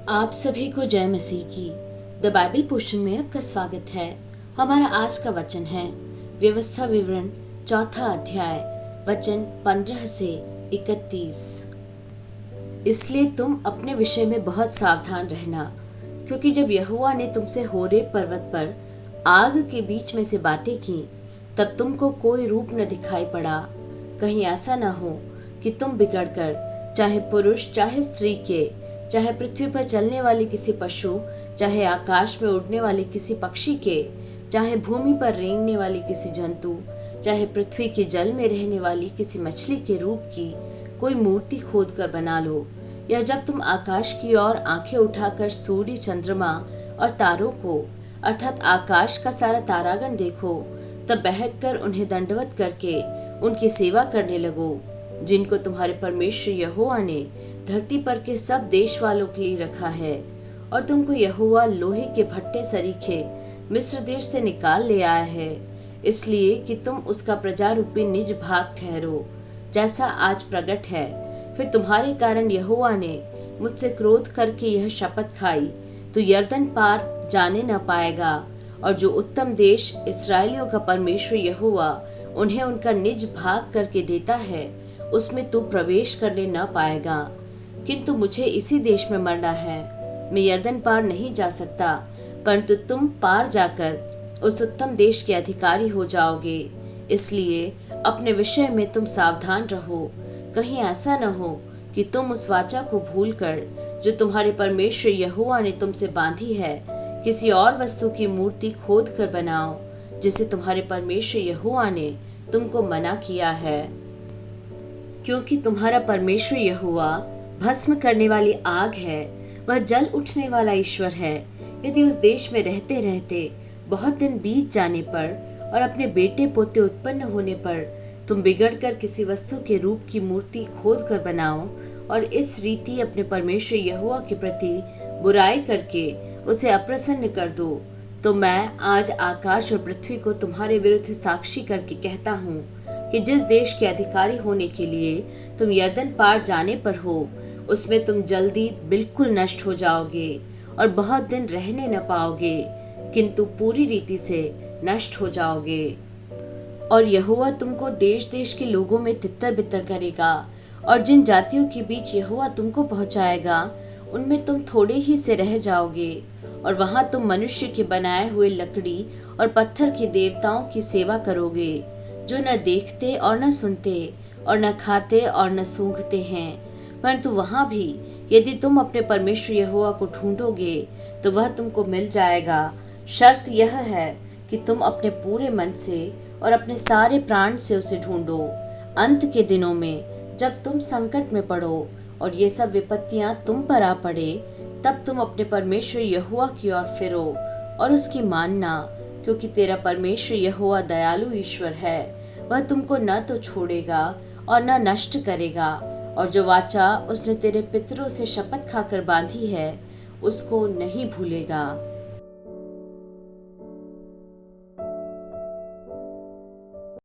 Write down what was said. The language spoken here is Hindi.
आप सभी को जय मसीह की। द बाइबल पोर्शन में आपका स्वागत है। हमारा आज का वचन है व्यवस्था विवरण चौथा अध्याय वचन 15 से 31। इसलिए तुम अपने विषय में बहुत सावधान रहना, क्योंकि जब यहोवा ने तुमसे होरेब पर्वत पर आग के बीच में से बातें की, तब तुमको कोई रूप न दिखाई पड़ा। कहीं ऐसा न हो कि तुम बिगड़कर, चाहे पुरुष चाहे स्त्री के, चाहे पृथ्वी पर चलने वाले किसी पशु, चाहे आकाश में उड़ने वाले किसी पक्षी के, चाहे भूमि पर रेंगने वाले किसी जंतु, चाहे पृथ्वी के जल में रहने वाली किसी मछली के रूप की कोई मूर्ति खोद कर बना लो। या जब तुम आकाश की ओर आंखें उठाकर सूर्य, चंद्रमा और तारों को अर्थात आकाश का सारा तारागण देखो, तब बहक कर उन्हें दंडवत करके उनकी सेवा करने लगो, जिनको तुम्हारे परमेश्वर यहोवा ने धरती पर के सब देश वालों के लिए रखा है। और तुमको यहोवा लोहे के भट्टे सरीखे मिस्र देश से निकाल ले आया है, इसलिए कि तुम उसका प्रजा रूपी निज भाग ठहरो, जैसा आज प्रकट है। फिर तुम्हारे कारण यहोवा ने मुझसे क्रोध करके यह शपथ खाई, तू यरदन पार जाने न पाएगा, और जो उत्तम देश इस्राएलियों का परमेश्वर यहोवा उन्हें उनका निज भाग करके देता है, उसमें तू प्रवेश करने न पाएगा। किंतु मुझे इसी देश में मरना है, मैं यरदन पार नहीं जा सकता, परंतु तुम पार जाकर उस उत्तम देश के अधिकारी हो जाओगे। इसलिए अपने विषय में तुम सावधान रहो, कहीं ऐसा न हो कि तुम उस वाचा को भूलकर जो तुम्हारे परमेश्वर यहोवा ने तुमसे बांधी है, किसी और वस्तु की मूर्ति खोद कर बनाओ, जिसे तुम्हारे परमेश्वर यहोवा ने तुमको मना किया है। क्योंकि तुम्हारा परमेश्वर यहोवा भस्म करने वाली आग है, वह जल उठने वाला ईश्वर है। यदि उस देश में रहते रहते बहुत दिन बीत जाने पर और अपने बेटे पोते उत्पन्न होने पर तुम बिगड़कर किसी वस्तु के रूप की मूर्ति खोद कर बनाओ और इस रीति अपने परमेश्वर यहोवा के प्रति बुराई करके उसे अप्रसन्न कर दो, तो मैं आज आकाश और पृथ्वी को तुम्हारे विरुद्ध साक्षी करके कहता हूँ कि जिस देश के अधिकारी होने के लिए तुम यरदन पार जाने पर हो, उसमें तुम जल्दी बिल्कुल नष्ट हो जाओगे और बहुत दिन रहने न पाओगे, किंतु पूरी रीति से नष्ट हो जाओगे। और यहोवा तुमको देश देश के लोगों में तितर बितर करेगा, और जिन जातियों के बीच यहोवा तुमको पहुंचाएगा, उनमें तुम थोड़े ही से रह जाओगे, और वहां तुम मनुष्य के बनाए हुए लकड़ी और पत्थर के देवताओं की सेवा करोगे, जो न देखते और न सुनते और न खाते और न सूंघते हैं। परंतु वहां भी यदि तुम अपने परमेश्वर यहोवा को ढूंढोगे, तो वह तुमको मिल जाएगा। शर्त यह है कि तुम अपने पूरे मन से और अपने सारे प्राण से उसे ढूंढो। अंत के दिनों में जब तुम संकट में पड़ो और ये सब विपत्तियां तुम पर आ पड़े, तब तुम अपने परमेश्वर यहोवा की ओर फिरो और उसकी मानना, क्योंकि तेरा परमेश्वर यहोवा दयालु ईश्वर है। वह तुमको न तो छोड़ेगा और न नष्ट करेगा, और जो वाचा उसने तेरे पितरों से शपथ खाकर बांधी है, उसको नहीं भूलेगा।